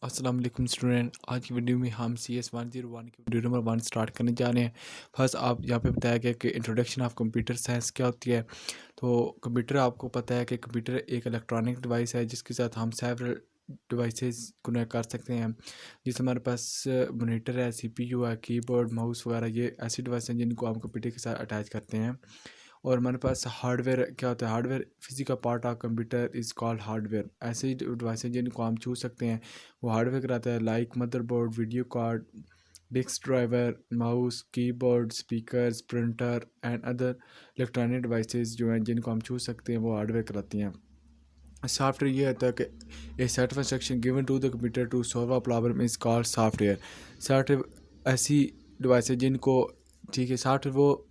अस्सलाम वालेकुम स्टूडेंट। आज की वीडियो में हम CS 101 की वीडियो नंबर 1 स्टार्ट करने जा रहे हैं। फर्स्ट आप यहाँ पे बताया गया कि इंट्रोडक्शन ऑफ कंप्यूटर साइंस क्या होती है। तो कंप्यूटर आपको पता है कि कंप्यूटर एक इलेक्ट्रॉनिक डिवाइस है जिसके साथ हम सेवरल डिवाइसेस कनेक्ट कर सकते हैं। जिससे हमारे पास मॉनिटर है, CPU है, कीबोर्ड, माउस वगैरह, ये ऐसी डिवाइस हैं जिनको हम कंप्यूटर के साथ अटैच करते हैं। और हमारे पास हार्डवेयर क्या होता है, hardware physical part of computer is called hardware. ऐसे डिवाइस हैं जिनको हम छू सकते हैं, वो हार्डवेयर कराता है, like motherboard, video card, disk driver, mouse, keyboard, speakers, printer and other electronic devices जो हैं जिनको हम छू सकते हैं वो हार्डवेयर कराती हैं। सॉफ्टवेयर ये होता है कि a set of instruction given to the computer to solve a problem is called software. Software ऐसी डिवाइस है जिनको, ठीक है, सॉफ्टवेयर वो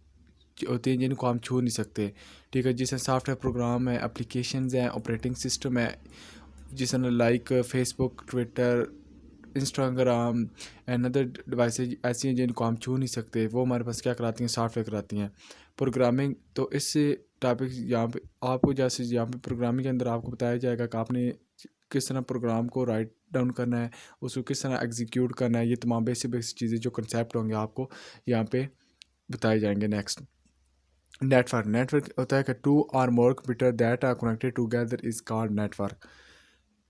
होती हैं जिनको हम छू नहीं सकते। ठीक है, जैसे सॉफ्टवेयर प्रोग्राम है, एप्लीकेशंस हैं, ऑपरेटिंग सिस्टम है, जिस like Facebook, Twitter, Instagram and other devices ऐसी हैं जिनको हम छू नहीं सकते, वो हमारे पास क्या कराती हैं, सॉफ्टवेयर कराती हैं। प्रोग्रामिंग, तो इस टॉपिक यहाँ पे आपको, जैसे यहाँ पे प्रोग्रामिंग के अंदर आपको बताया जाएगा कि आपने किस तरह प्रोग्राम को राइट डाउन करना है, उसको किस तरह एग्जीक्यूट करना है। ये तमाम बेसिक बेसिक चीज़ें जो कंसेप्ट होंगे आपको यहाँ पे बताए जाएंगे। Next, network. नेटवर्क होता है कि टू और more computer that are connected together is called network.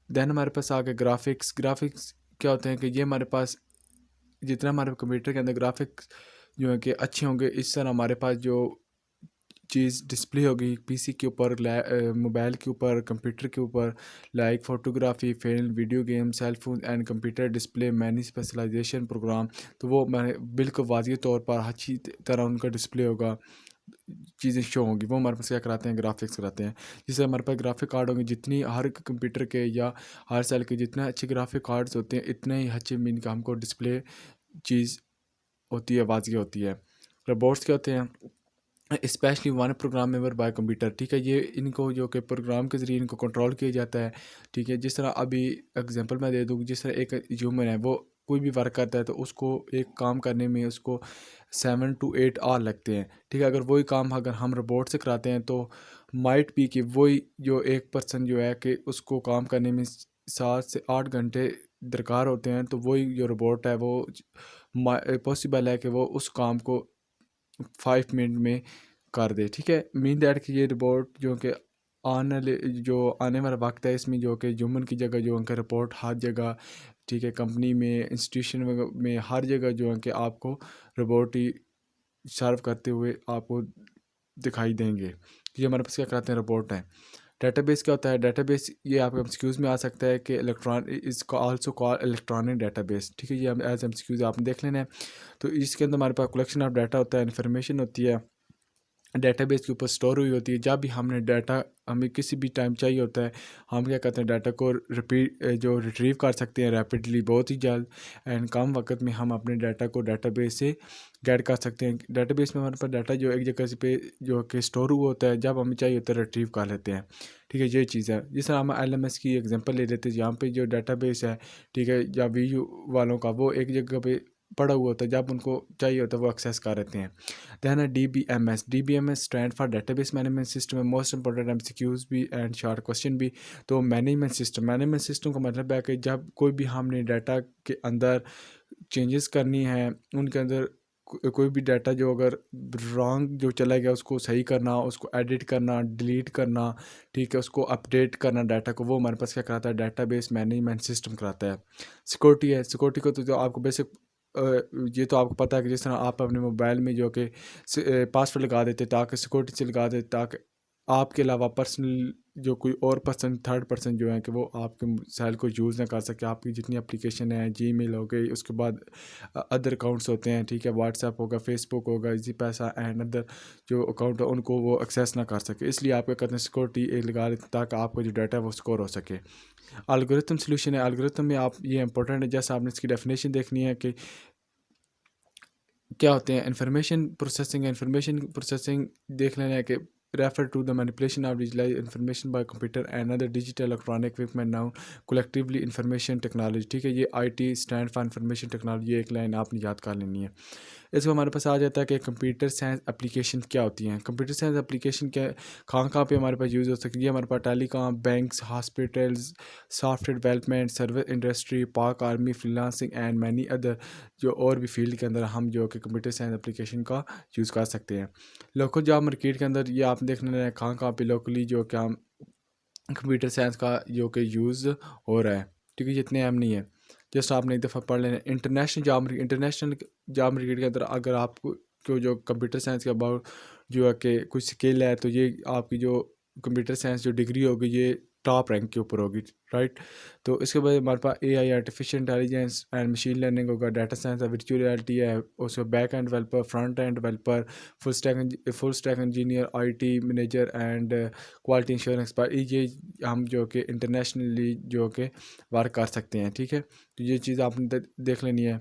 Then हमारे पास आ गए ग्राफिक्स। ग्राफिक्स क्या होते हैं कि ये हमारे पास जितना हमारे कंप्यूटर के अंदर ग्राफिक्स जो है कि अच्छे होंगे, इस तरह हमारे पास जो चीज़ डिस्प्ले होगी PC के ऊपर, मोबाइल के ऊपर, कंप्यूटर के ऊपर, like photography, film, video game, cell phone and computer display, many specialization program, तो वो मैंने बिल्कुल वाज़िह तौर पर अच्छी तरह उनका डिस्प्ले होगा, चीज़ें शो होंगी। वो हमारे पास क्या कराते हैं, ग्राफिक्स कराते हैं। जिससे हमारे पास ग्राफिक कार्ड होंगे, जितनी हर कंप्यूटर के या हर सेल के जितने अच्छे ग्राफिक कार्ड्स होते हैं, इतने ही अच्छे मीन का हमको डिस्प्ले चीज़ होती है, वाजिया होती है। रोबोट्स क्या होते हैं, specially one programmable bye computer. ठीक है, ये इनको जो कि प्रोग्राम के ज़रिए इनको कंट्रोल किया जाता है। ठीक है, जिस तरह अभी एग्जांपल मैं दे दूँ, जिस तरह एक ह्यूमन है, वो कोई भी वर्क करता है तो उसको एक काम करने में उसको 7 to 8 आवर लगते हैं। ठीक है, अगर वही काम अगर हम रोबोट से कराते हैं तो माइट भी कि वही जो एक पर्सन जो है कि उसको काम करने में 7 से 8 घंटे दरकार होते हैं, तो वही जो रोबोट है वो पॉसिबल है कि वो उस काम को 5 मिनट में कर दे। ठीक है, मीन दैट कि ये रिपोर्ट जो कि आने वाला वक्त है, इसमें जो कि ह्यूमन की जगह जो उनका रिपोर्ट हर जगह, ठीक है, कंपनी में, इंस्टीट्यूशन में, हर जगह जो है कि आपको रोबोट ही सर्व करते हुए आपको दिखाई देंगे। ये हमारे पास क्या कराते हैं, रोबोट हैं। डेटाबेस क्या होता है, डेटाबेस ये आपके एमसीक्यूज़ में आ सकता है कि इलेक्ट्रॉन इसको आल्सो कॉल इलेक्ट्रॉनिक डेटाबेस। ठीक है, ये हम एज एमसीक्यूज़ आपने देख लेना है। तो इसके अंदर हमारे पास कलेक्शन ऑफ डाटा होता है, इन्फॉर्मेशन होती है, डेटाबेस के ऊपर स्टोर हुई होती है। जब भी हमने डाटा हमें किसी भी टाइम चाहिए होता है, हम क्या करते हैं, डाटा को जो रिट्रीव कर सकते हैं रैपिडली, बहुत ही जल्द एंड कम वक्त में हम अपने डाटा को डाटाबेस से गेट कर सकते हैं। डाटाबेस में हमारे पास डाटा जो एक जगह से पे जो कि स्टोर हुआ होता है, जब हमें चाहिए होता है रिट्रीव कर लेते हैं। ठीक है, ये चीज़ है। जिस तरह हम LMS की एग्जांपल ले लेते हैं, यहाँ पे जो डाटाबेस है, ठीक है, या VU वालों का, वो एक जगह पे पड़ा हुआ होता है, जब उनको चाहिए होता है वो एक्सेस कर लेते हैं। देन है DBMS। DBMS stand for database management system है। मोस्ट इंपॉर्टेंट MCQs भी एंड शॉर्ट क्वेश्चन भी। तो मैनेजमेंट सिस्टम का मतलब है कि जब कोई भी हमने डाटा के अंदर चेंजेस करनी है, उनके अंदर कोई भी डाटा जो अगर रॉन्ग जो चला गया उसको सही करना, उसको एडिट करना, डिलीट करना, ठीक है, उसको अपडेट करना डाटा को, वो हमारे पास क्या कराता है, डाटाबेस मैनेजमेंट सिस्टम कराता है। सिक्योरिटी है। सिक्योरिटी को तो जो आपको बेसिक ये तो आपको पता है कि जिस तरह आप अपने मोबाइल में जो कि पासवर्ड लगा देते ताकि सिक्योरिटी से लगा देते, ताकि आपके अलावा पर्सनल जो कोई और पर्सन, थर्ड पर्सन जो है कि वो आपके सेल को यूज़ ना कर सके। आपकी जितनी एप्लीकेशन है, जीमेल हो गई, उसके बाद अदर अकाउंट्स होते हैं, ठीक है, व्हाट्सएप होगा, फेसबुक होगा, इजी पैसा एंड अदर जो अकाउंट है उनको वो एक्सेस ना कर सके। इसलिए आप क्या करते हैं, सिक्योरिटी लगा देते हैं ताकि आपका जो डाटा है वो स्कोर हो सके। एल्गोरिथम सॉल्यूशन है। एल्गोरिथम में आप, ये इंपॉर्टेंट है, जैसे आपने इसकी डेफिनेशन देखनी है कि क्या होते हैं। इंफॉर्मेशन प्रोसेसिंग देख लेना है कि refer to the manipulation of digital information by computer and other digital electronic equipment now collectively information technology। ठीक है, ये IT stand for information technology, एक लाइन आपने याद कर लेनी है। इसमें हमारे पास आ जाता है कि कंप्यूटर साइंस एप्लीकेशन क्या होती हैं। कंप्यूटर साइंस एप्लीकेशन क्या कहाँ कहाँ पे हमारे पास यूज़ हो सकती है। हमारे पास telecom, banks, hospitals, software development, service industry, Pak army, freelancing and many other, जो और भी फील्ड के अंदर हम जो कि कंप्यूटर साइंस एप्लीकेशन का यूज़ कर सकते हैं। लोकल जॉब मार्केट के अंदर ये आप देख लेना है कहाँ कहाँ पे लोकली जो कि हम कंप्यूटर साइंस का जो कि यूज़ हो रहा है। ठीक है, जितने अहम नहीं है, जस्ट आपने एक दफ़ा पढ़ लेना। इंटरनेशनल जॉब मार्केट के अंदर अगर आपको को जो कंप्यूटर साइंस के अबाउट जो है कि कुछ स्किल है, तो ये आपकी जो कंप्यूटर साइंस जो डिग्री होगी ये टॉप रैंक के ऊपर होगी, राइट। तो इसके बाद हमारे पास AI, artificial intelligence and machine learning होगा, डाटा साइंस है, वर्चुअल रियलिटी है, उसके back end developer, front end developer, full stack engineer, IT manager and quality insurance पर ये हम जो कि इंटरनेशनली जो कि वर्क कर सकते हैं। ठीक है, तो ये चीज़ आपने देख लेनी है।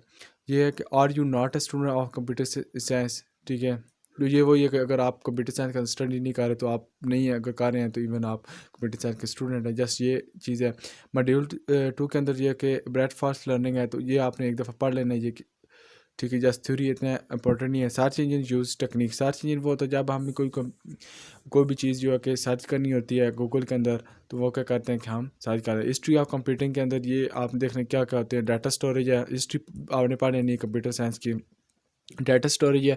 ये है कि are you not a student of computer science. ठीक है, तो ये वही है कि अगर आप कंप्यूटर साइंस का स्टडी नहीं कर रहे तो आप नहीं है, अगर कर रहे हैं तो इवन आप कंप्यूटर साइंस के स्टूडेंट हैं। जस्ट ये चीज़ है। मॉड्यूल 2 के अंदर ये कि ब्रेड फास्ट लर्निंग है, तो ये आपने एक दफ़ा पढ़ लेना है ये कि ठीक है, जस्ट थ्योरी इतना इंपॉर्टेंट नहीं है। Search engine use technique, search engine वो होता है जब हमें कोई भी चीज़ जो है कि सर्च करनी होती है गूगल के अंदर, तो वो क्या करते हैं कि हम सर्च कर रहे हैं। हिस्ट्री ऑफ कंप्यूटिंग के अंदर ये आप देख लें क्या क्या होते हैं। डाटा स्टोरेज है, हिस्ट्री आपने पढ़नी नहीं कंप्यूटर साइंस की। डाटा स्टोरेज है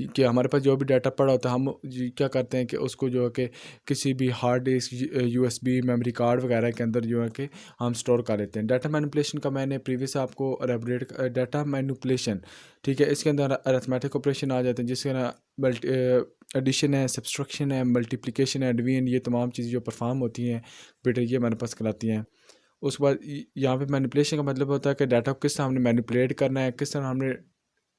कि हमारे पास जो भी डाटा पड़ा होता है हम क्या करते हैं कि उसको जो है कि किसी भी hard disk, USB memory card वगैरह के अंदर जो है कि हम स्टोर कर लेते हैं। डाटा मैनिपुलेशन का मैंने प्रीवियस आपको एलेबोरेट डाटा मैनिपुलेशन, ठीक है, इसके अंदर अरिथमेटिक ऑपरेशन आ जाते हैं जिसके ना मल्टी एडिशन है, सब्सट्रैक्शन है, मल्टीप्लिकेशन है, डिवीजन, ये तमाम चीज़ें जो परफॉर्म होती हैं बेटा ये हमारे पास कराती हैं। उसके बाद यहाँ पे मैनिपुलेशन का मतलब होता है कि डाटा को किस तरह हमने मैनिपुलेट करना है, किस तरह हमने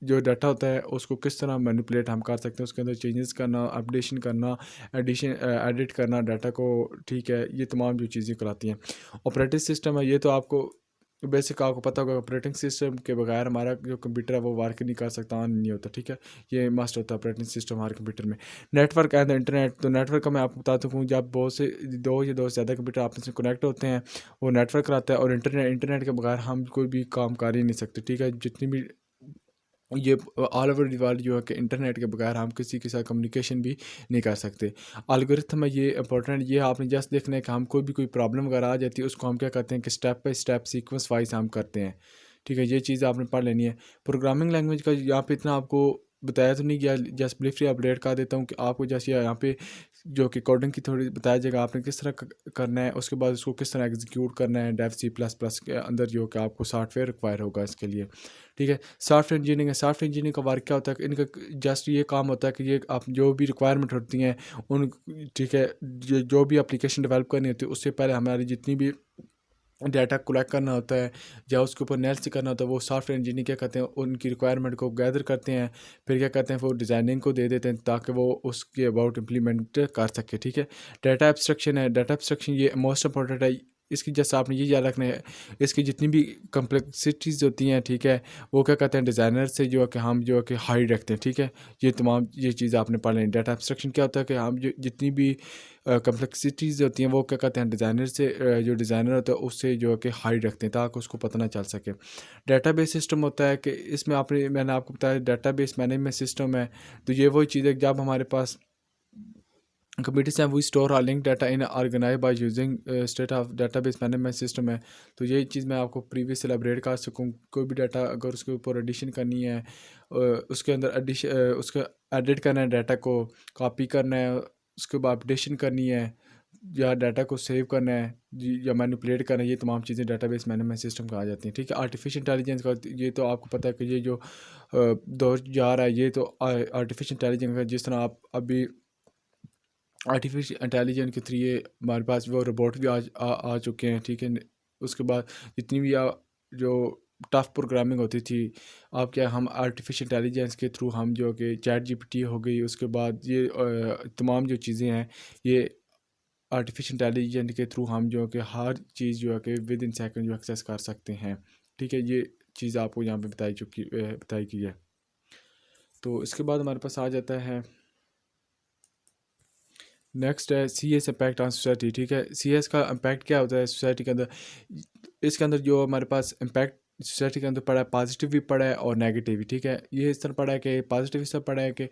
जो डाटा होता है उसको किस तरह मैनिपुलेट हम कर सकते हैं, उसके अंदर चेंजेस करना, अपडेशन करना, एडिट करना डाटा को। ठीक है, ये तमाम जो चीज़ें कराती हैं। ऑपरेटिंग सिस्टम है, ये तो आपको बेसिक आपको पता होगा। ऑपरेटिंग सिस्टम के बगैर हमारा जो कंप्यूटर है वो वर्क नहीं कर सकता, ऑन नहीं होता। ठीक है, ये मस्ट होता है ऑपरेटिंग सिस्टम हमारे कंप्यूटर में। नेटवर्क एंड इंटरनेट, तो नेटवर्क का मैं आपको बताता हूँ, जब बहुत से दो या दो से ज़्यादा कंप्यूटर आपस में कनेक्ट होते हैं वो नेटवर्क कराता है। और इंटरनेट के बगैर हम कोई भी काम कर ही नहीं सकते। ठीक है, जितनी भी ये ऑल ओवर द वर्ल्ड जो है कि इंटरनेट के बगैर हम किसी के साथ कम्युनिकेशन भी नहीं कर सकते। एल्गोरिथम है ये इंपॉर्टेंट, ये आपने जस्ट देखना है कि हम कोई भी कोई प्रॉब्लम अगर आ जाती है उसको हम क्या करते हैं कि step by step sequence wise हम करते हैं। ठीक है, ये चीज़ आपने पढ़ लेनी है। प्रोग्रामिंग लैंग्वेज का यहाँ पे इतना आपको बताया तो नहीं गया, जस्ट ब्रीफली अपडेट कर देता हूँ कि आपको जैसे यहाँ पे जो कि कोडिंग की थोड़ी बताया जाएगा आपने किस तरह करना है, उसके बाद उसको किस तरह एग्जीक्यूट करना है डेव C++ के अंदर जो कि आपको सॉफ्टवेयर रिक्वायर होगा इसके लिए। ठीक है, सॉफ्टवेयर इंजीनियरिंग है। सॉफ्टवेयर इंजीनियरिंग का वर्क क्या होता है कि इनका जस्ट ये काम होता है कि ये आप जो भी रिक्वायरमेंट होती हैं उन, ठीक है, जो भी एप्लीकेशन डेवलप करनी होती है उससे पहले हमारी जितनी भी डाटा कलेक्ट करना होता है या उसके ऊपर एनालिसिस करना होता है, वो सॉफ्टवेयर इंजीनियर क्या करते हैं उनकी रिक्वायरमेंट को गैदर करते हैं, फिर क्या करते हैं वो डिज़ाइनिंग को दे देते हैं ताकि वो उसके अबाउट इम्प्लीमेंट कर सके। ठीक है, डाटा एब्स्ट्रक्शन है। डाटा एब्स्ट्रक्शन ये मोस्ट इंपॉर्टेंट है। इसकी जैसे आपने ये याद रखना है, इसकी जितनी भी कम्प्लेक्सिटीज़ होती हैं, ठीक है, वो क्या कहते हैं डिज़ाइनर से जो है कि हम जो है कि हाइड रखते हैं। ठीक है, ये तमाम ये चीज़ आपने पढ़ लेनी। डाटा एब्स्ट्रक्शन क्या होता है कि हम जो जितनी भी कम्प्लेक्सिटीज़ होती हैं वो क्या कहते हैं डिज़ाइनर से जो डिज़ाइनर होता है उससे जो है कि हाइड रखते हैं ताकि उसको पता ना चल सके। डेटाबेस सिस्टम होता है कि इसमें मैंने आपको बताया डेटाबेस मैनेजमेंट सिस्टम है। तो ये वही चीज़ है कि जब हमारे पास कंप्यूटर्स हैं we store are link data in organize by using state of database management system है। तो यही चीज़ मैं आपको प्रीवियस एलेबरेट कर सकूँ। कोई भी डाटा अगर उसके ऊपर एडिशन करनी है, उसके अंदर उसका एडिट करना है, डाटा को कॉपी करना है, उसके बाद अपडेशन करनी है या डाटा को सेव करना है या मैनिपुलेट करना है, ये तमाम चीज़ें डाटाबेस मैनेजमेंट सिस्टम का आ जाती हैं। ठीक है, आर्टिफिशियल इंटेलिजेंस का ये तो आपको पता है कि ये जो दौर जा रहा है ये तो आर्टिफिशियल इंटेलिजेंस का, जिस तरह आप अभी आर्टिफिशियल इंटेलिजेंस के थ्रू ये हमारे पास वो रोबोट भी आ चुके हैं। ठीक है, उसके बाद जितनी भी जो टफ प्रोग्रामिंग होती थी, आप क्या हम आर्टिफिशियल इंटेलिजेंस के थ्रू हम जो कि ChatGPT हो गई, उसके बाद ये तमाम जो चीज़ें हैं ये आर्टिफिशियल इंटेलिजेंस के थ्रू हम जो कि हर चीज़ जो है कि विद इन सेकंड जो एक्सेस कर सकते हैं। ठीक है, ये चीज़ आपको यहाँ पे बताई गई है। तो इसके बाद हमारे पास आ जाता है नेक्स्ट है C S impact on society. ठीक है, सी एस का इम्पैक्ट क्या होता है सोसाइटी के अंदर। इसके अंदर जो हमारे पास इम्पैक्ट सोसाइटी के अंदर पड़ा है, पॉजिटिव भी पड़ा है और नेगेटिव भी। ठीक है, ये इस तरह पड़ा है कि पॉजिटिव इस तरह पड़ा है कि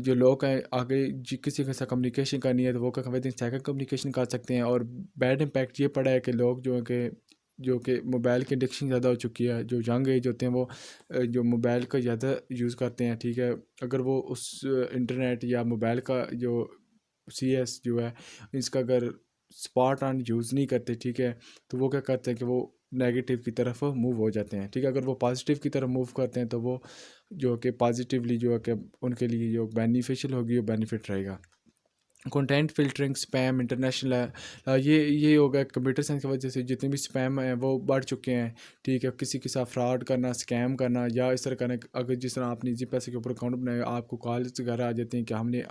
जो लोग हैं आगे किसी के साथ कम्युनिकेशन करनी है तो वो क्या कहते हैं सेकंड कम्युनिकेशन कर सकते हैं। और बैड इम्पैक्ट ये पड़ा है कि लोग जो कि मोबाइल की एडिक्शन ज़्यादा हो चुकी है, जो यंग एज होते हैं वो जो मोबाइल का ज़्यादा यूज़ करते हैं। ठीक है, अगर वो उस इंटरनेट या मोबाइल का जो सी एस जो है इसका अगर स्पॉट ऑन यूज़ नहीं करते, ठीक है, तो वो क्या करते हैं कि वो नेगेटिव की तरफ मूव हो जाते हैं। ठीक है, अगर वो पॉजिटिव की तरफ मूव करते हैं तो वो जो कि पॉजिटिवली जो है कि उनके लिए जो बेनिफिशियल होगी वो बेनिफिट रहेगा। कंटेंट फ़िल्टरिंग, स्पैम, इंटरनेशनल ये हो गया कंप्यूटर साइंस की वजह से जितने भी स्पैम हैं वो बढ़ चुके हैं। ठीक है, किसी के साथ फ्रॉड करना, स्कैम करना या इस तरह करना। अगर जिस तरह आपने इजी पैसे के ऊपर अकाउंट बनाया, आपको कॉल्स वगैरह आ जाती हैं कि हमने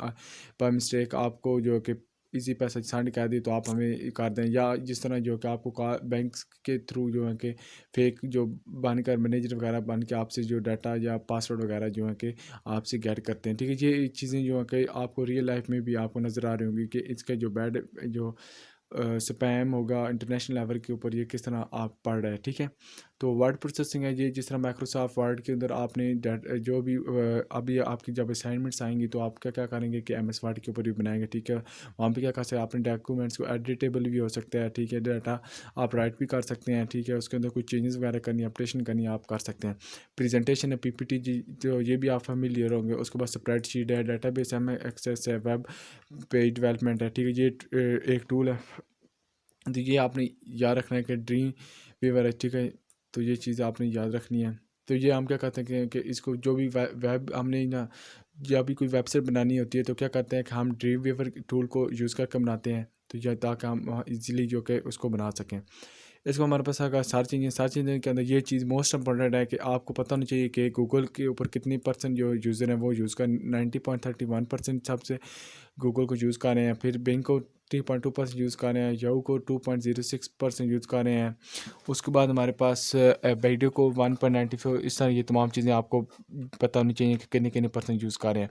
बाय मिस्टेक आपको जो कि इजी पैसा सेंड कर दी तो आप हमें कर दें। या जिस तरह जो कि आपको बैंक के थ्रू जो है कि फेक जो बनकर मैनेजर वगैरह बन के आपसे जो डाटा या पासवर्ड वगैरह जो है कि आपसे गेट करते हैं। ठीक है, ये चीज़ें जो है कि आपको रियल लाइफ में भी आपको नज़र आ रही होंगी कि इसका जो बैड जो स्पैम होगा इंटरनेशनल लेवल के ऊपर ये किस तरह आप पढ़ रहे हैं। ठीक है, तो वर्ड प्रोसेसिंग है ये, जिस तरह माइक्रोसॉफ्ट वर्ड के अंदर आपने जो भी अभी आपकी जब असाइनमेंट्स आएंगी तो आप क्या क्या करेंगे कि एम एस वर्ड के ऊपर भी बनाएंगे। ठीक है, वहाँ पे क्या कर सकते हैं अपने डॉक्यूमेंट्स को एडिटेबल भी हो सकता है। ठीक है, डाटा आप राइट भी कर सकते हैं। ठीक है, उसके अंदर कुछ चेंजेस वगैरह करनी अपडेशन करनी आप कर सकते हैं। प्रेजेंटेशन है पीपीटी जी, तो ये भी आप फेमिलियर होंगे। उसके बाद स्प्रेडशीट है, डाटाबेस है, एक्सेस है, वेब पेज डेवलपमेंट है। ठीक है, ये एक टूल है। तो ये आपने याद रखना है कि ड्रीम वीवर है। ठीक है, तो ये चीज़ आपने याद रखनी है। तो ये हम क्या करते हैं कि इसको जो भी वेब हमने ना जब भी कोई वेबसाइट बनानी होती है तो क्या करते हैं कि हम ड्रीम वीवर टूल को यूज़ करके बनाते हैं, तो यह ताकि हम इजीली जो कि उसको बना सकें। इसको हमारे पास अगर सर्च इंजन के अंदर ये चीज़ मोस्ट इंपॉर्टेंट है कि आपको पता होना चाहिए कि गूगल के ऊपर कितनी परसेंट जो यूज़र हैं वो यूज़ कर 90.31% सबसे गूगल को यूज़ कर रहे हैं। फिर बिंग को 3.2% यूज़ कर रहे हैं, याहू को 2.06% यूज़ कर रहे हैं। उसके बाद हमारे पास बैडो को 1.94। इस तरह ये तमाम चीज़ें आपको पता होनी चाहिए कि कितने कितने परसेंट यूज़ कर रहे हैं।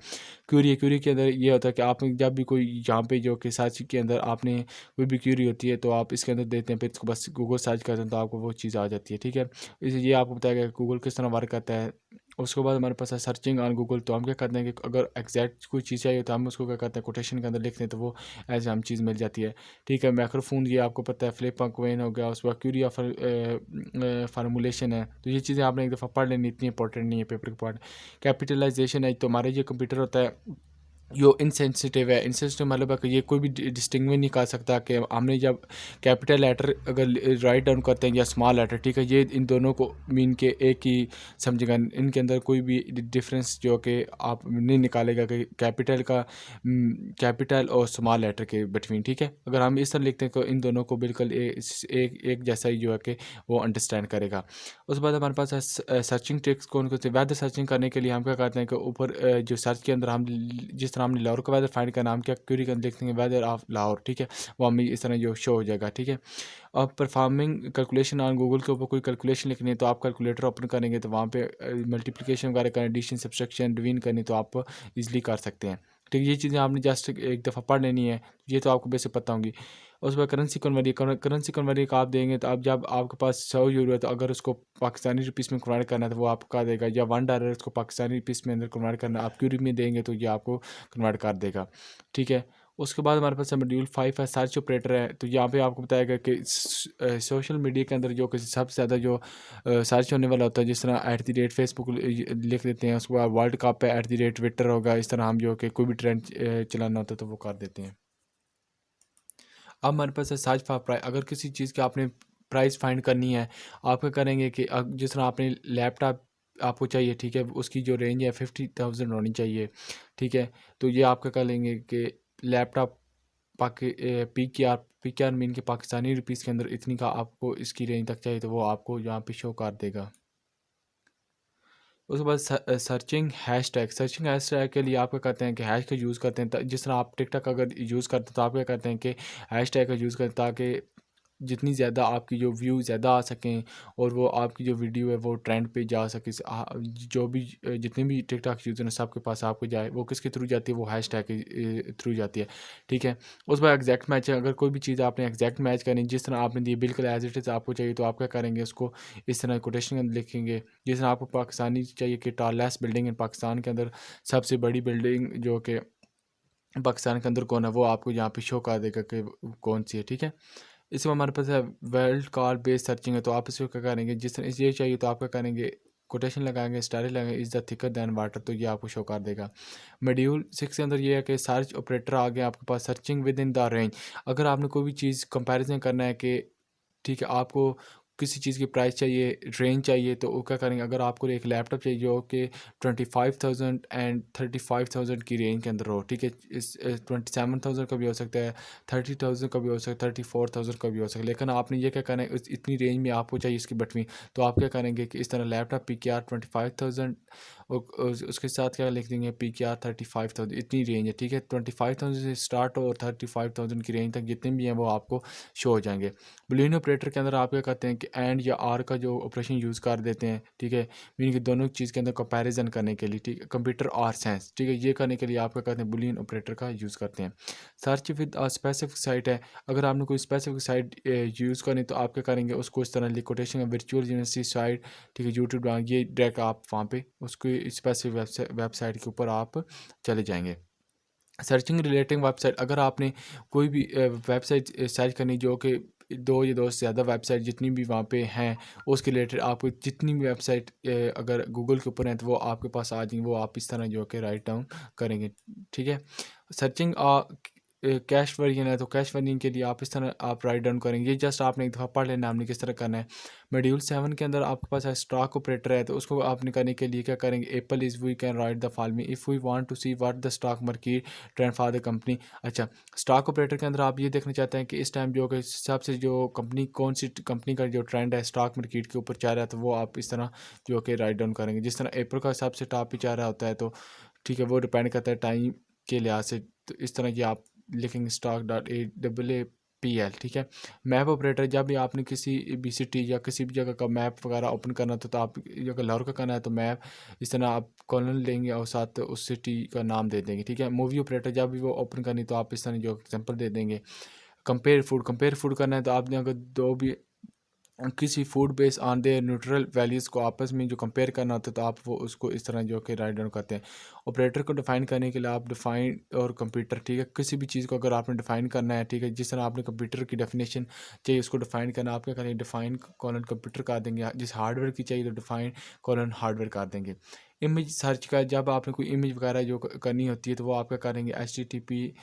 क्यूरी के अंदर ये होता है कि आप जब भी कोई यहाँ पे जो कि सर्च के अंदर आपने कोई भी क्यूरी होती है तो आप इसके अंदर देते हैं, फिर इसको बस गूगल सर्च करते हैं तो आपको वो चीज़ आ जाती है। ठीक है, इसलिए ये आपको बताया कि गूगल किस तरह वर्क करता है। उसके बाद हमारे पास है सर्चिंग ऑन गूगल। तो हम क्या करते हैं कि अगर एग्जैक्ट कोई चीज़ चाहिए तो हम उसको क्या करते हैं कोटेशन के अंदर लिखते हैं तो वो ऐसे हम चीज़ मिल जाती है। ठीक है, माइक्रोफोन ये आपको पता है, फ्लिप क्वेन हो गया, उसके बाद क्यूरिया फार्मूलेशन है। तो ये चीज़ें आपने एक दफ़ा पढ़ लेनी, इतनी इंपॉर्टेंट नहीं है पेपर के पार्ट। कैपिटलाइजेशन है, तो हमारा ये कंप्यूटर होता है जो इनसेंसिटिव है। इनसेंसिटिव मतलब है कि ये कोई भी डिस्टिंग्विश नहीं कर सकता कि हमने जब कैपिटल लेटर अगर राइट डाउन करते हैं या स्मॉल लेटर। ठीक है, ये इन दोनों को मीन के एक ही समझेगा, इनके अंदर कोई भी डिफरेंस जो कि आप नहीं निकालेगा कि कैपिटल का कैपिटल और स्मॉल लेटर के बिटवीन। ठीक है, अगर हम इस तरह लिखते हैं तो इन दोनों को बिल्कुल एक जैसा ही जो है कि वो अंडरस्टैंड करेगा। उसके बाद हमारे पास है सर्चिंग ट्रिक्स। कौन कौन से वेदर सर्चिंग करने के लिए हम क्या करते हैं कि ऊपर जो सर्च के अंदर हम जिस तरह हमने लाहौर का वेदर फाइंड करना, हम क्या क्यूरी कर लिखते हैं वेदर ऑफ लाहौर। ठीक है, वो हमें इस तरह जो शो हो जाएगा। ठीक है, अब परफॉर्मिंग कैलकुलेशन ऑन गूगल के ऊपर कोई कैलकुलेशन लिखनी है तो आप कैलकुलेटर ओपन करेंगे तो वहाँ पे मल्टीप्लिकेशन वगैरह करना, एडिशन, सब्सट्रैक्शन, डिवीजन करनी तो आप इजीली कर सकते हैं। ठीक है, ये चीज़ें आपने जस्ट एक दफ़ा पढ़ लेनी है, ये तो आपको बेसिक पता होंगी। उस पर करेंसी कन्वर्ट का आप देंगे तो अब जब आपके पास 100 यूरो है तो अगर उसको पाकिस्तानी रुपीस में कन्वर्ट करना है तो वो आपका देगा, या $1 उसको पाकिस्तानी रुपीस में अंदर कन्वर्ट करना, आप क्यूरी में देंगे तो ये आपको कन्वर्ट कर देगा। ठीक है, उसके बाद हमारे पास मॉड्यूल 5 है सर्च ऑपरेटर है। तो यहाँ पे आपको बताएगा कि सोशल मीडिया के अंदर जो कि सबसे ज़्यादा जो सर्च होने वाला होता है, जिस तरह @फेसबुक लिख देते हैं, उसके बाद वर्ल्ड कप है @ट्विटर होगा। इस तरह हम जो कि कोई भी ट्रेंड चलाना होता है तो वो कर देते हैं। अब हमारे पास है सर्च फॉर प्राइस। अगर किसी चीज़ की आपने प्राइस फाइंड करनी है, आप क्या करेंगे कि जिस तरह आपने लैपटॉप आपको चाहिए, ठीक है, उसकी जो रेंज है 50,000 होनी चाहिए। ठीक है, तो ये आप क्या कर लेंगे कि लैपटॉप पी के आर मीन के पाकिस्तानी रुपीस के अंदर इतनी का आपको इसकी रेंज तक चाहिए तो वो आपको यहाँ पे शो कर देगा। उसके बाद सर्चिंग हैश टैग के लिए आप क्या करते हैं कि हैश का यूज़ करते हैं। जिस तरह आप टिकटॉक अगर यूज़ करते हैं तो आप क्या करते हैं कि हैश टैग का यूज़ करते हैं ताकि जितनी ज़्यादा आपकी जो व्यू ज़्यादा आ सकें और वो आपकी जो वीडियो है वो ट्रेंड पे जा सके, जो भी जितने भी टिकटॉक यूज़र हैं सबके पास आपको जाए, वो किसके थ्रू जाती है, वो हैशटैग के थ्रू जाती है, ठीक है। उस पर एग्जैक्ट मैच है, अगर कोई भी चीज़ आपने एग्जैक्ट मैच करनी, जिस तरह आपने दी बिल्कुल एज इट इज़ आपको चाहिए, तो आप क्या करेंगे, उसको इस तरह कोटेशन के अंदर लिखेंगे। जिस तरह आपको पाकिस्तानी चाहिए कि टॉलेस्ट बिल्डिंग इन पाकिस्तान के अंदर सबसे बड़ी बिल्डिंग जो कि पाकिस्तान के अंदर कौन है, वो आपको यहाँ पे शो कर देगा कि कौन सी है, ठीक है। इसमें हमारे पास है वर्ल्ड कॉल बेस्ड सर्चिंग है, तो आप इसको क्या करेंगे, जिस तरह ये चाहिए तो आप क्या करेंगे, कोटेशन लगाएंगे, स्टार लगाएंगे, is the thicker than water, तो ये आपको शो कर देगा। मॉड्यूल 6 के अंदर ये है कि सर्च ऑपरेटर आ गया आपके पास, searching within the range. अगर आपने कोई भी चीज़ कंपैरिजन करना है कि ठीक है, आपको किसी चीज़ की प्राइस चाहिए, रेंज चाहिए, तो वो क्या करेंगे, अगर आपको एक लैपटॉप चाहिए जो कि 25,000 एंड 35,000 की रेंज के अंदर हो, ठीक है, इस 27,000 का भी हो सकता है, 30,000 का भी हो सकता है, 34,000 का भी हो सकता है, लेकिन आपने ये क्या करना है, इतनी रेंज में आपको चाहिए इसकी बटवी, तो आप क्या करेंगे कि इस तरह लैपटॉप PKR 25,000 और उसके साथ क्या लिख देंगे, PKR 35,000, इतनी रेंज है, ठीक है, 25,000 से स्टार्ट हो और 35,000 की रेंज तक जितने भी हैं वो आपको शो हो जाएंगे। बुलियन ऑपरेटर के अंदर आप क्या करते हैं कि एंड या आर का जो ऑपरेशन यूज़ कर देते हैं, ठीक है, मीनिंग कि दोनों चीज़ के अंदर कंपैरिजन करने के लिए, ठीक है, कंप्यूटर और साइंस, ठीक है, ये करने के लिए आप क्या करते हैं, बुलियन ऑपरेटर का यूज़ करते हैं। सर्च विद स्पेसिफिक साइट है, अगर आपने कोई स्पेसिफिक साइट यूज़ करनी तो आप क्या करेंगे, उसको इस तरह कोटेशन वर्चुअल यूनिवर्सिटी साइट, ठीक है, यूट्यूब, ये डायरेक्ट आप वहाँ पे उसको स्पेसिफिक वेबसाइट के ऊपर आप चले जाएंगे। सर्चिंग रिलेटिंग वेबसाइट, अगर आपने कोई भी वेबसाइट सर्च करनी जो कि दो या दो से ज़्यादा वेबसाइट जितनी भी वहाँ पे हैं, उसके रिलेटेड आपको जितनी भी वेबसाइट अगर गूगल के ऊपर हैं तो वो आपके पास आ जाएंगी, वो आप इस तरह जो कि राइट डाउन करेंगे, ठीक है। सर्चिंग कैश वेरिएंट है, तो कैश वेरिएंट के लिए आप इस तरह आप राइट डाउन करेंगे, ये जस्ट आपने एक दफ़ा पढ़ लेना हमने किस तरह करना है। मॉड्यूल 7 के अंदर आपके पास है स्टॉक ऑपरेटर है, तो उसको आपने करने के लिए क्या करेंगे, apple is we can write the following if we want to see what the stock market trend for the company. अच्छा, स्टॉक ऑपरेटर के अंदर आप ये देखना चाहते हैं कि इस टाइम जो कि सबसे जो कंपनी कौन सी कंपनी का जो ट्रेंड है स्टॉक मार्केट के ऊपर जा रहा है, तो वो आप इस तरह जो कि राइट डाउन करेंगे। जिस तरह एप्पल का सबसे टॉप पे जा रहा होता है, तो ठीक है, वो डिपेंड करता है टाइम के लिहाज से, तो इस तरह ये आप लिखेंगे stock.AAPL, ठीक है। मैप ऑपरेटर, जब भी आपने किसी भी सिटी या किसी भी जगह का मैप वगैरह ओपन करना तो आप अगर लाहौर का करना है तो मैप इस तरह आप कॉलन लेंगे और साथ उस सिटी का नाम दे देंगे, ठीक है। मूवी ऑपरेटर, जब भी वो ओपन करनी तो आप इस तरह जो एग्जांपल दे देंगे। कंपेयर फूड करना है तो आपने अगर दो भी किसी food base on their neutral values को आपस में जो कंपेयर करना होता है तो आप वो उसको इस तरह जो कि राइट डाउन करते हैं। ऑपरेटर को डिफाइन करने के लिए आप डिफाइन और कंप्यूटर, ठीक है, किसी भी चीज़ को अगर आपने डिफाइन करना है, ठीक है, जिस तरह आपने कंप्यूटर की डेफिनेशन चाहिए उसको डिफाइन करना, आप क्या करेंगे, डिफाइन कॉलन कंप्यूटर कर देंगे, जिस हार्डवेयर की चाहिए तो डिफाइन कॉलन हार्डवेयर कर देंगे। इमेज सर्च का, जब आपने कोई इमेज वगैरह जो करनी होती है तो वो आप क्या करेंगे, HTTP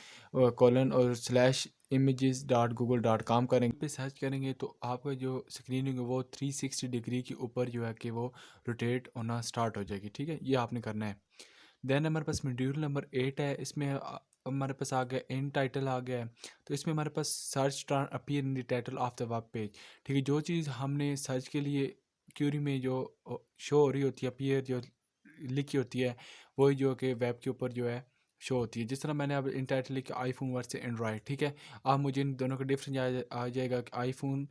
कॉलन और स्लैश images.google.com करेंगे, पे सर्च करेंगे तो आपका जो स्क्रीन है वो 360 डिग्री के ऊपर जो है कि वो रोटेट होना स्टार्ट हो जाएगी, ठीक है, ये आपने करना है। देन हमारे पास मॉड्यूल नंबर 8 है, इसमें हमारे पास आ गया इन टाइटल आ गया है, तो इसमें हमारे पास search term appear in the title of the web page, ठीक है, जो चीज़ हमने सर्च के लिए क्यूरी में जो शो हो रही होती है, अपीयर जो लिखी होती है, वही जो कि वेब के ऊपर जो है शो होती है। जिस तरह मैंने अब इन टाइटल लिखा आईफोन वर्सेस एंड्रॉयड, ठीक है, अब मुझे इन दोनों का डिफरेंस आ जाएगा कि आईफोन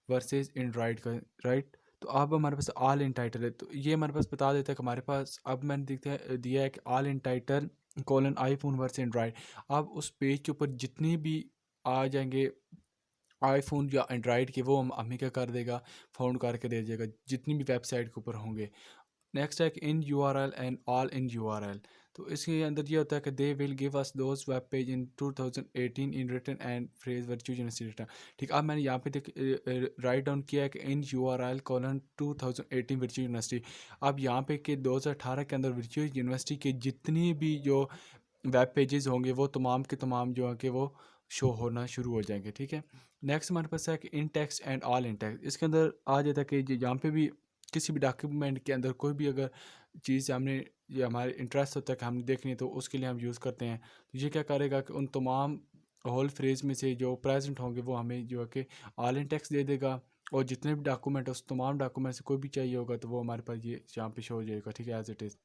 वर्सेस एंड्रॉयड का, राइट। तो अब हमारे पास ऑल इन टाइटल है, तो ये हमारे पास बता देता है कि हमारे पास अब मैंने दिया है कि all in title colon iPhone versus Android. अब उस पेज के ऊपर जितने भी आ जाएंगे आईफोन या एंड्रॉयड के, वो हम हमें क्या कर देगा, फाउंड करके दे देगा जितनी भी वेबसाइट के ऊपर होंगे। नेक्स्ट है कि in URL and all in URL, तो इसके अंदर ये होता है कि they will give us those web page in 2018 in written and phrase virtual university, ठीक। अब मैंने यहाँ पे देख राइट डाउन किया है कि in URL colon 2018 virtual university. अब यहाँ पे कि 2018 के अंदर वर्चुअल यूनिवर्सिटी के जितनी भी जो वेब पेजेस होंगे वो तमाम के तमाम जो है कि वो शो होना शुरू हो जाएंगे, ठीक है। नेक्स्ट हमारे पास है कि intext and all in text, इसके अंदर आ जाता है कि यहाँ पे भी किसी भी डॉक्यूमेंट के अंदर कोई भी अगर चीज़ हमने ये हमारे इंटरेस्ट होता है कि हमने देखनी है तो उसके लिए हम यूज़ करते हैं, तो ये क्या करेगा कि उन तमाम होल फ्रेज में से जो प्रेजेंट होंगे वो हमें जो है कि ऑल इन टेक्स्ट दे देगा, और जितने भी डॉक्यूमेंट है उस तमाम डॉक्यूमेंट से कोई भी चाहिए होगा तो वो हमारे पास ये यहाँ पे शो हो जाएगा, ठीक है, एज इट इज़।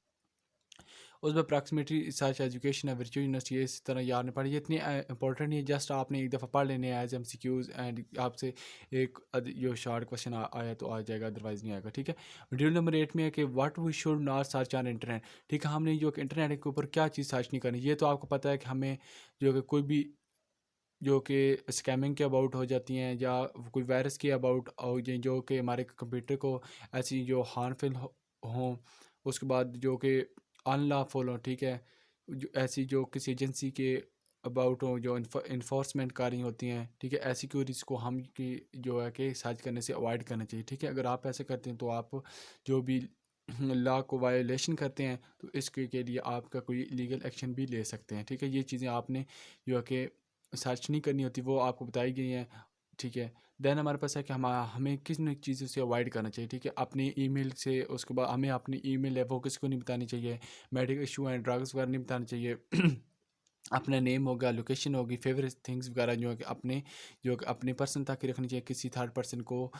उसमें अप्रॉक्सीमेटली सर्च एजुकेशन है, वर्चुअल यूनिवर्सिटी है, इस तरह याद नहीं पड़ी। ये इतनी इंपॉर्टेंट नहीं है, जस्ट आपने एक दफ़ा पढ़ लेने एज MCQs एंड आपसे एक जो शार्ट क्वेश्चन आया तो आ जाएगा, अदरवाइज़ नहीं आएगा। ठीक है। वीडियो नंबर 8 में है कि what we should not search on internet. ठीक है, हमने जो कि इंटरनेट के ऊपर क्या चीज़ सर्च नहीं करनी। ये तो आपको पता है कि हमें जो कि कोई भी जो कि स्कैमिंग के अबाउट हो जाती हैं या कोई वायरस के अबाउट हो जाए जो कि हमारे कंप्यूटर को ऐसी जो हार्मफुल हों, उसके बाद जो कि अनलॉफुल हो। ठीक है, जो ऐसी जो किसी एजेंसी के अबाउट हो जो इन्फोर्समेंट कार्य होती हैं। ठीक है, ऐसी क्यूरीज को हम की जो है कि सर्च करने से अवॉइड करना चाहिए। ठीक है, अगर आप ऐसे करते हैं तो आप जो भी लॉ को वायोलेशन करते हैं तो इसके के लिए आपका कोई लीगल एक्शन भी ले सकते हैं। ठीक है, ये चीज़ें आपने जो है कि सर्च नहीं करनी होती, वो आपको बताई गई हैं। ठीक है, देन हमारे पास है कि हमें किन चीज़ों से अवॉइड करना चाहिए। ठीक है, अपनी ईमेल से, उसके बाद हमें अपनी ईमेल है वो किसी को नहीं बतानी चाहिए। मेडिकल इशू एंड ड्रग्स वगैरह नहीं बताना चाहिए। अपना नेम होगा, लोकेशन होगी, फेवरेट थिंग्स वगैरह जो है कि अपने पर्सन तक ही रखनी चाहिए, किसी थर्ड पर्सन को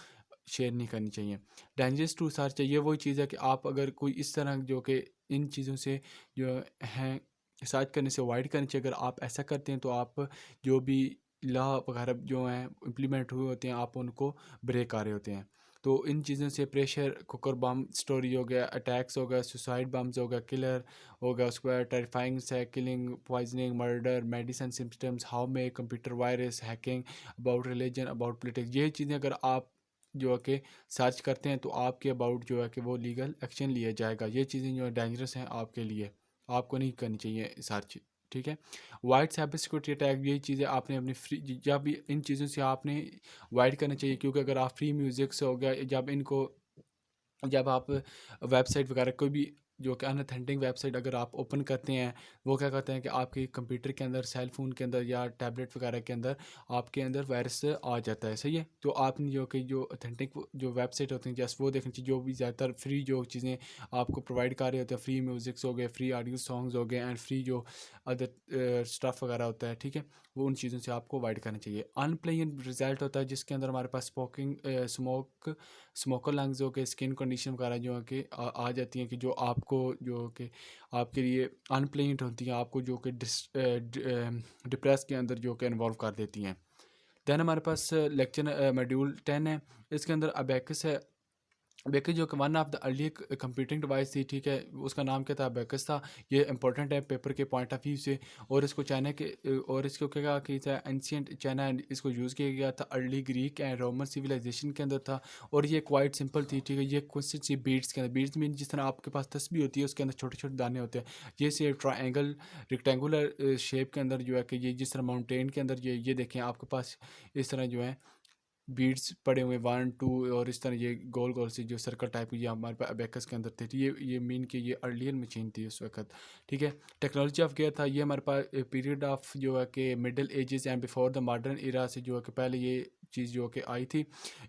शेयर नहीं करनी चाहिए। डेंजरस टू सर्च है, ये वही चीज़ है कि आप अगर कोई इस तरह जो कि इन चीज़ों से जो हैं सर्च करने से अवॉइड करनी चाहिए। अगर आप ऐसा करते हैं तो आप जो भी लॉ वगैरह जो हैं इम्प्लीमेंट हुए होते हैं आप उनको ब्रेक कर रहे होते हैं। तो इन चीज़ों से प्रेशर कुकर बम स्टोरी हो गया, अटैक्स हो गया, सुसाइड बम्स हो गया, किलर हो गया, उसके बाद टेरिफाइंग से killing, poisoning, murder, medicine symptoms, how may computer virus, hacking, about religion, about politics, ये चीज़ें अगर आप जो है कि सर्च करते हैं तो आपके अबाउट जो है कि वो लीगल एक्शन लिया जाएगा। ये चीज़ें जो है डेंजरस हैं आपके लिए, आपको नहीं करनी चाहिए सर्च। ठीक है, वाइड साइबर सिक्योरिटी अटैक, यही चीज़ें आपने अपनी फ्री, जब भी इन चीज़ों से आपने वाइड करना चाहिए, क्योंकि अगर आप फ्री म्यूज़िक से हो गया, जब आप वेबसाइट वगैरह कोई भी जो कि अनऑथेंटिक वेबसाइट अगर आप ओपन करते हैं, वो क्या करते हैं कि आपके कंप्यूटर के अंदर, सेल फ़ोन के अंदर या टैबलेट वगैरह के अंदर आपके अंदर वायरस आ जाता है। सही है, तो आपने जो कि जो ऑथेंटिक जो वेबसाइट होती हैं जस्ट वो देखनी चाहिए। जो भी ज़्यादातर फ्री जो चीज़ें आपको प्रोवाइड कर रहे होते हैं, फ्री म्यूज़िक्स हो गए, फ्री ऑडियो सॉन्ग्स हो गए एंड फ्री जो अदर स्टफ़ वगैरह होता है। ठीक है, वो उन चीज़ों से आपको अवॉइड करना चाहिए। अनप्लेन रिजल्ट होता है जिसके अंदर हमारे पास स्मोकर लंग्स हो के स्किन कंडीशन वगैरह जो है कि आ जाती हैं, कि जो आपको जो कि आपके लिए अनप्लेन्ट होती हैं, आपको जो कि डिप्रेस के अंदर जो कि इन्वॉल्व कर देती हैं। दैन हमारे पास लेक्चर मॉड्यूल 10 है, इसके अंदर अबेकस है। अबेकस जो कि one of the early computing device थी। ठीक है, उसका नाम क्या था, अबेकस था। ये इंपॉर्टेंट है पेपर के पॉइंट ऑफ व्यू से। और इसको चाइना के और इसको क्या किया था, एंशियंट चाइना, इसको यूज़ किया गया था early Greek and Roman civilization के अंदर था। और ये क्वाइट सिंपल थी। ठीक है, ये क्वेश्चन सी बीड्स के अंदर, बीड्स मीन जिस तरह आपके पास तस्बीह होती है उसके अंदर छोटे छोटे दाने होते हैं, ये से ट्रायंगल रेक्टेंगुलर शेप के अंदर जो है कि ये जिस तरह माउंटेन के अंदर ये देखें आपके पास इस तरह जो है बीड्स पड़े हुए 1 2 और इस तरह ये गोल गोल से जो सर्कल टाइप की, ये हमारे पास अबेकस के अंदर थे। तो ये मीन कि ये अर्लियर मशीन थी उस वक्त। ठीक है, टेक्नोलॉजी ऑफ गेयर था, ये हमारे पास पीरियड ऑफ जो है कि middle ages and before the modern era से जो है कि पहले ये चीज़ जो कि आई थी।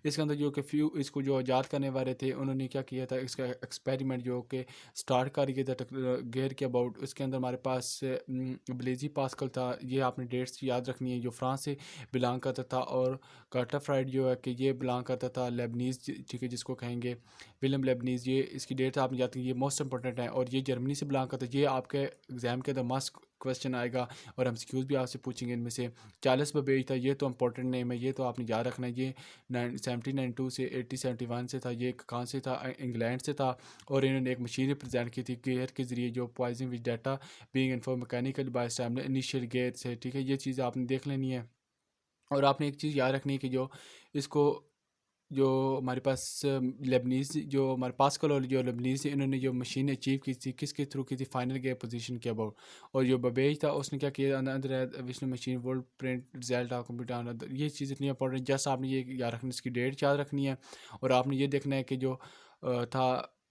इसके अंदर जो कि फ्यू इसको जो आज़ाद करने वाले थे उन्होंने क्या किया था, इसका एक्सपेरिमेंट जो कि स्टार्ट कर गया था गेयर के अबाउट। उसके अंदर हमारे पास ब्लेजी पास्कल था, ये आपने डेट्स याद रखनी है, जो फ्रांस से बिलोंग करता था। और कार्टर फ्राइड जो है कि ये बिलोंग करता था लेबनीज़, ठीक है, जिसको कहेंगे विलियम लेबनीज़। ये इसकी डेट आप जाती है, ये मोस्ट इंपॉर्टेंट है। और ये जर्मनी से बिलोंग करता है। ये आपके एग्जाम के अंदर मस्ट क्वेश्चन आएगा और हम स्क्यूज़ भी आपसे पूछेंगे इनमें से। चार्ल्स बेबेज था, ये तो इंपॉर्टेंट नेम है, ये तो आपने याद रखना है। ये 1792 से 1871 से था। ये कहाँ से था, इंग्लैंड से था। और इन्होंने एक मशीन रिप्रेजेंट की थी गेयर के ज़रिए, जो poison which data being inform mechanical by स्टैमले इनिशियल गेयर से। ठीक है, ये चीज़ आपने देख लेनी है। और आपने एक चीज़ याद रखनी है कि जो इसको जो हमारे पास लेबनीज़ जो हमारे पास्कल और जो लेबनीज़ इन्होंने जो मशीन अचीव की थी किसके थ्रू की थी, फाइनल गेयर पोजीशन के अबाउट। और जो बबेज था उसने क्या किया, अंदर Vishnu machine world print result of computer. ये चीज़ इतनी इंपॉर्टेंट, जस्ट आपने ये याद रखनी, इसकी डेट याद रखनी है। और आपने ये देखना है कि जो था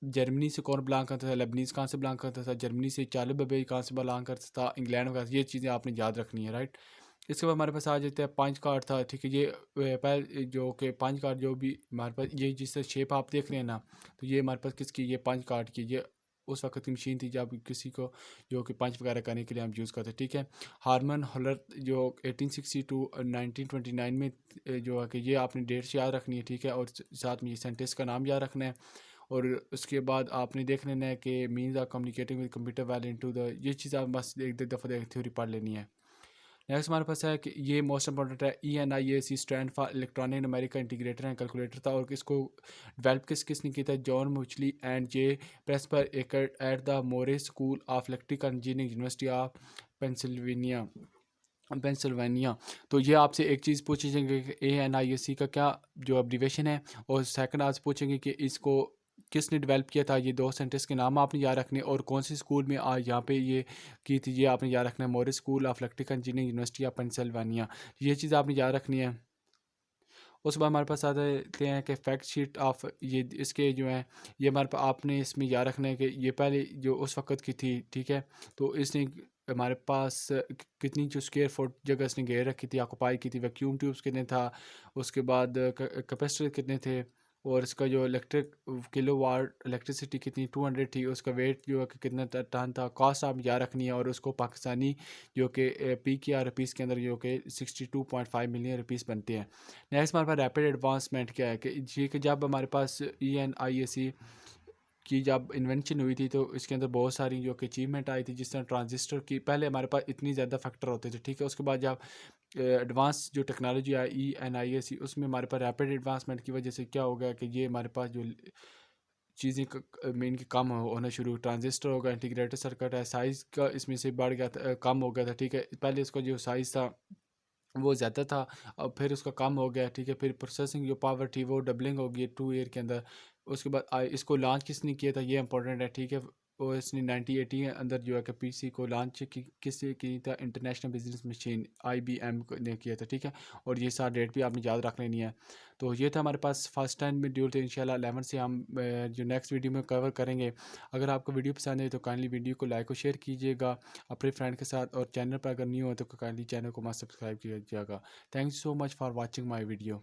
जर्मनी से कौन बिलोंग करता था, लेबनीज़ कहाँ से बिलोंग करता था, जर्मनी से चार्ल्स बेबेज कहाँ से बिलोंग करता था, इंग्लैंड वगैरह, ये चीज़ें आपने याद रखनी है। राइट, इसके बाद हमारे पास आ जाते हैं पंच कार्ड था। ठीक है, ये पहले जो कि पंच कार्ड जो भी हमारे पास ये जिस शेप आप देख रहे हैं ना, तो ये हमारे पास किसकी, ये पंच कार्ड की, ये उस वक्त की मशीन थी जब किसी को जो कि पंच वगैरह करने के लिए हम यूज़ करते। ठीक है, हारमन हॉलर जो 1860 टू 1929 में जो है कि ये आपने डेट्स याद रखनी है। ठीक है, और साथ में ये साइंटिस्ट का नाम याद रखना है। और उसके बाद आपने देख लेना है कि means of communicating with computer well into the, ये चीज़ आप बस एक दफ़ा थ्योरी पढ़ लेनी है। नेक्स्ट हमारे पास है कि ये मोस्ट इंपॉर्टेंट है, ENIAC stand for electronic numerical integrator and calculator था, और इसको डेवलप किसने किया था, John Mauchly and J Presper at the Moore school of electrical engineering university of Pennsylvania Pennsylvania. तो ये आपसे एक चीज़ पूछी जाएंगे कि ANIAC का क्या जो अब्रीवेशन है, और सेकंड आपसे पूछेंगे कि इसको किसने डेवलप किया था। ये दो सेंटेंस के नाम आपने याद रखने, और कौन सी स्कूल में यहाँ पे ये की थी, ये आपने याद रखना है, Moore's school of electrical engineering university of Pennsylvania. ये चीज़ आपने याद रखनी है। उस बाद हमारे पास आते हैं कि फैक्ट शीट ऑफ ये इसके जो हैं, ये हमारे पास आपने इसमें याद रखना है कि ये पहले जो उस वक्त की थी, ठीक है। तो इसने हमारे पास कितनी जो स्क्वायर फुट जगह इसने घेर रखी थी, ऑक्यूपाई की थी, वैक्यूम ट्यूब्स कितने था, उसके बाद कैपेसिटर कितने थे, और इसका जो इलेक्ट्रिक किलो वाट इलेक्ट्रिसिटी कितनी 200 थी, उसका वेट जो है कि कितना टन था। कॉस्ट आप याद रखनी है, और उसको पाकिस्तानी जो कि PKR रुपीज़ के अंदर जो कि 62.5 मिलियन रुपीज़ बनते हैं। नेक्स्ट हमारे पास रैपिड एडवांसमेंट क्या है कि ये कि जब हमारे पास ENIAC की जब इन्वेंशन हुई थी, तो इसके अंदर बहुत सारी जो कि अचीवमेंट आई थी, जिस तरह ट्रांजिस्टर की, पहले हमारे पास इतनी ज़्यादा फैक्टर होते थे, ठीक है। उसके बाद जब एडवांस जो टेक्नोलॉजी आई ENIAC, उसमें हमारे पास रैपिड एडवांसमेंट की वजह से क्या हो गया कि ये हमारे पास जो चीज़ें मेन की कम होना शुरू, ट्रांजिस्टर होगा, इंटीग्रेटेड सर्किट है, साइज़ का इसमें से बढ़ गया था, कम हो गया था, ठीक है। पहले इसका जो साइज़ था वो ज़्यादा था, अब फिर उसका कम हो गया, ठीक है। फिर प्रोसेसिंग जो पावर थी वो डबलिंग हो गई 2 ईयर के अंदर। उसके बाद इसको लॉन्च किसने किया था, ये इंपॉर्टेंट है, ठीक है। और इसने 1980 के अंदर जो है कि PC को लॉन्च किससे की था, इंटरनेशनल बिजनेस मशीन IBM ने किया था, ठीक है। और ये सारा डेट भी आपने याद रख लेनी है। तो ये था हमारे पास फर्स्ट टाइम मॉड्यूल, तो इंशाल्लाह 11 से हम जो नेक्स्ट वीडियो में कवर करेंगे। अगर आपको वीडियो पसंद है तो काइंडली वीडियो को लाइक और शेयर कीजिएगा अपने फ्रेंड के साथ, और चैनल पर अगर न्यू हो तो काइंडली चैनल को मस्त सब्सक्राइब कीजिएगा। Thanks so much for watching my video.